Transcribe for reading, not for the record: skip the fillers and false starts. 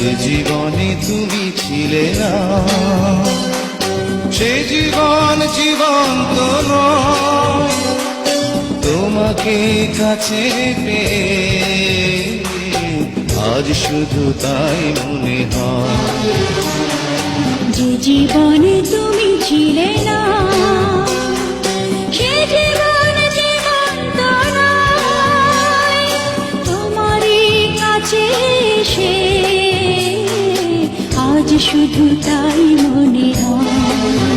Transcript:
যে জীবনে তুমি ছিলে না, সে জীবন জীবন্ত নয়। তোমাকে কাছে পেয়ে আজ শুধু তাই মনে হয়। যে জীবনে তুমি ছিলে না, সে জীবন জীবন্ত নয়। তোমারই কাছে এসে আজ শুধু তাই মনে হয়।